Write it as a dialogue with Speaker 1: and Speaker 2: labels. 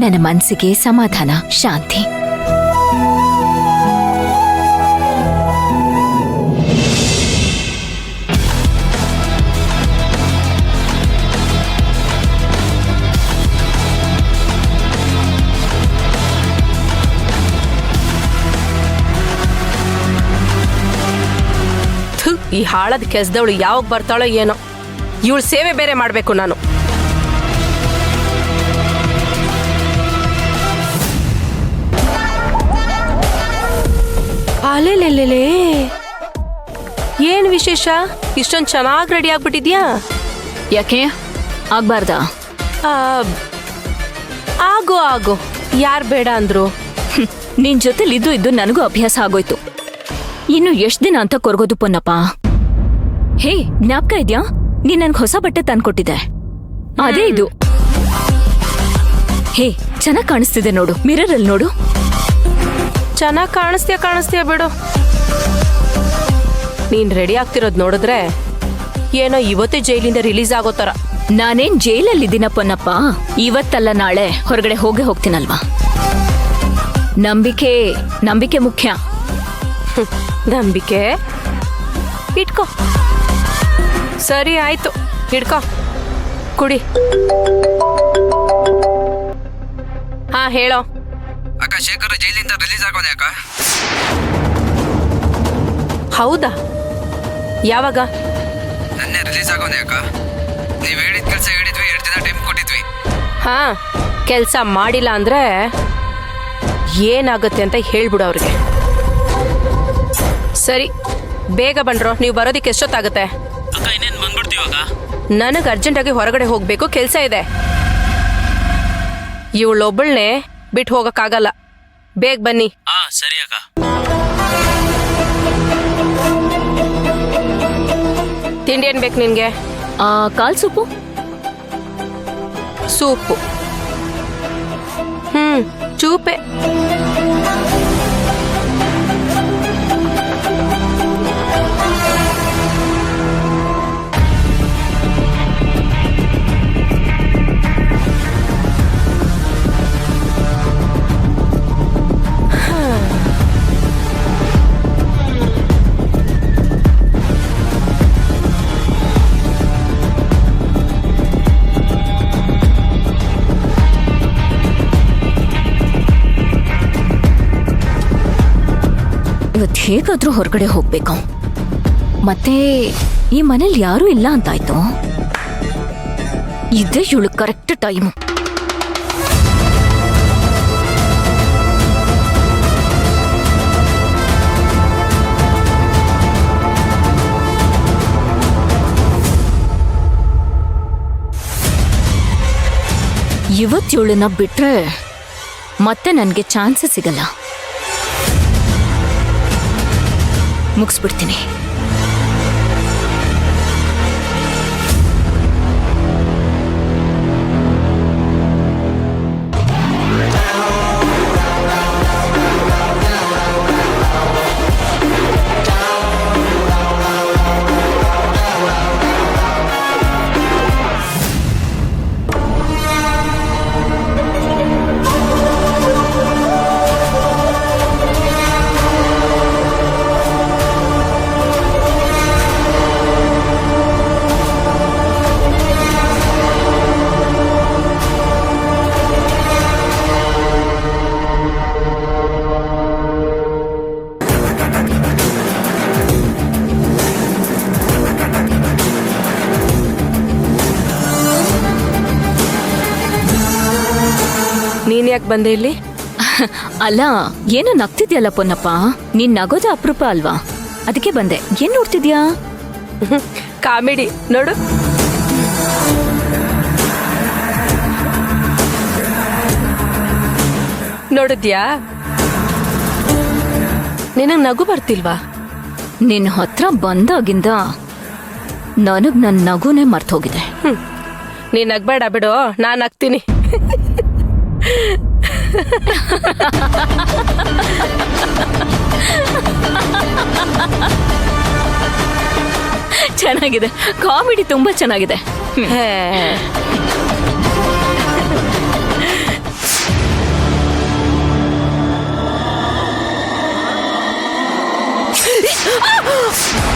Speaker 1: ನನ್ನ ಮನಸ್ಸಿಗೆ ಸಮಾಧಾನ, ಶಾಂತಿ.
Speaker 2: ಈ ಹಾಳದ ಕೆಲ್ಸದವಳು ಯಾವಾಗ ಬರ್ತಾಳೋ ಏನೋ. ಇವಳು ಸೇವೆ ಬೇರೆ ಮಾಡ್ಬೇಕು ನಾನು. ಅಲೆಲೆಲೆಲೆ, ಏನ್ ವಿಶೇಷ? ಇಷ್ಟೊಂದು ಚೆನ್ನಾಗಿ ರೆಡಿ ಆಗ್ಬಿಟ್ಟಿದ್ಯಾ?
Speaker 1: ಯಾಕೆ ಆಗ್ಬಾರ್ದಾ?
Speaker 2: ಆಗೋ ಯಾರು ಬೇಡ ಅಂದ್ರು?
Speaker 1: ನಿನ್ ಜೊತೆಲಿ ಇದ್ದು ನನಗೂ ಅಭ್ಯಾಸ ಆಗೋಯ್ತು. ಇನ್ನು ಎಷ್ಟ್ ದಿನ ಅಂತ ಕೊರ್ಗೋದು ಪೊನ್ನಪ್ಪ? ಹೇ, ಜ್ಞಾಪಕ ಇದ್ಯಾ? ನೀನ್ ನನ್ಗೆ ಹೊಸ ಬಟ್ಟೆ ತಂದ್ಕೊಟ್ಟಿದ್ದೆ, ಅದೇ ಇದು. ಹೇ, ಚೆನ್ನಾಗ್ ಕಾಣಿಸ್ತಿದೆ ನೋಡು, ಮಿರರ್ ಅಲ್ಲಿ ನೋಡು.
Speaker 2: ಚೆನ್ನಾಗಿ ಕಾಣಿಸ್ತೀಯ ಬಿಡು. ನೀನ್ ರೆಡಿ ಆಗ್ತಿರೋದ್ ನೋಡಿದ್ರೆ ಏನೋ ಇವತ್ತೇ ಜೈಲಿಂದ ರಿಲೀಸ್ ಆಗೋ ತರ.
Speaker 1: ನಾನೇನ್ ಜೈಲಲ್ಲಿದ್ದೀನ ಪೊನ್ನಪ್ಪ? ಇವತ್ತಲ್ಲ ನಾಳೆ ಹೊರಗಡೆ ಹೋಗ್ತೀನಲ್ವಾ. ನಂಬಿಕೆ ಮುಖ್ಯ.
Speaker 2: ನಂಬಿಕೆ ಇಟ್ಕೋ. ಸರಿ ಆಯ್ತು, ಹಿಡ್ಕೋ, ಕುಡಿ. ಹಾ ಹೇಳೋ.
Speaker 3: ಅಕ್ಕ, ಶೇಖರ್ ಜೈಲಿಂದ ರಿಲೀಸ್ ಆಗೋನೆ ಅಕ್ಕ.
Speaker 2: ಹೌದಾ? ಯಾವಾಗ?
Speaker 3: ನನ್ನೆ ರಿಲೀಸ್ ಆಗೋನೆ ಅಕ್ಕ. ನೀವ್ ಹೇಳಿದ ಕೆಲಸ ಹೇಳಿದ್ವಿ, 2 ದಿನ ಟೈಮ್ ಕೊಟ್ಟಿದ್ವಿ.
Speaker 2: ಹಾ, ಕೆಲಸ ಮಾಡಿಲ್ಲ ಅಂದ್ರೆ ಏನಾಗುತ್ತೆ ಅಂತ ಹೇಳ್ಬಿಡು ಅವ್ರಿಗೆ. ಸರಿ, ಬೇಗ ಬನ್ರೋ. ನೀವು ಬರೋದಿಕ್ಕೆ ಎಷ್ಟೊತ್ತಾಗುತ್ತೆ?
Speaker 3: ಅಕ್ಕ, ಇನ್ನೇನು ಬಂದ್ಬಿಡ್ತೀವಾಗ?
Speaker 2: ನನಗೆ ಅರ್ಜೆಂಟಾಗಿ ಹೊರಗಡೆ ಹೋಗ್ಬೇಕು, ಕೆಲಸ ಇದೆ. ಇವಳೊಬ್ಬಳನ್ನೇ ಬಿಟ್ಟು ಹೋಗಕ್ಕಾಗಲ್ಲ. ಬೇಗ ಬನ್ನಿ.
Speaker 3: ಸರಿ ಅಕ್ಕ.
Speaker 2: ತಿಂಡಿ ಏನ್ ಬೇಕು ನಿನ್ಗೆ?
Speaker 1: ಕಾಲ್ ಸೂಪು.
Speaker 2: ಸೂಪು? ಚೂಪೆ.
Speaker 1: ಇವತ್ತು ಹೇಗಾದ್ರೂ ಹೊರಗಡೆ ಹೋಗ್ಬೇಕು. ಮತ್ತೆ ಈ ಮನೇಲಿ ಯಾರೂ ಇಲ್ಲ ಅಂತಾಯ್ತು. ಇದೇ ಇವಳು ಕರೆಕ್ಟ್ ಟೈಮು. ಇವತ್ತೇಳನ್ನ ಬಿಟ್ರೆ ಮತ್ತೆ ನನಗೆ ಚಾನ್ಸ್ ಸಿಗಲ್ಲ. ಮುಗಿಸ್ಬಿಡ್ತೀನಿ.
Speaker 2: ನೀನ್ ಯಾಕೆ ಬಂದೆ ಇಲ್ಲಿ?
Speaker 1: ಅಲ್ಲ, ಏನೋ ನಗ್ತಿದ್ಯಲ್ಲ ಪೊನ್ನಪ್ಪ. ನೀನ್ ನಗೋದ ಅಪರೂಪ ಅಲ್ವಾ, ಅದಕ್ಕೆ ಬಂದೆ. ಏನ್ ನೋಡ್ತಿದ್ಯಾ?
Speaker 2: ಕಾಮಿಡಿ ನೋಡು. ನೋಡಿದ್ಯಾ? ನಿನಗ್ ನಗು ಬರ್ತಿಲ್ವಾ?
Speaker 1: ನಿನ್ ಹತ್ರ ಬಂದಾಗಿಂದ ನನಗ್ ನನ್ ನಗುನೇ ಮರ್ತೋಗಿದೆ.
Speaker 2: ನೀನ್ ನಗ್ಬೇಡ ಬಿಡು, ನಾನ್ ನಗ್ತೀನಿ.
Speaker 1: ಚೆನ್ನಾಗಿದೆ, ಕಾಮಿಡಿ ತುಂಬಾ ಚೆನ್ನಾಗಿದೆ. ಆ!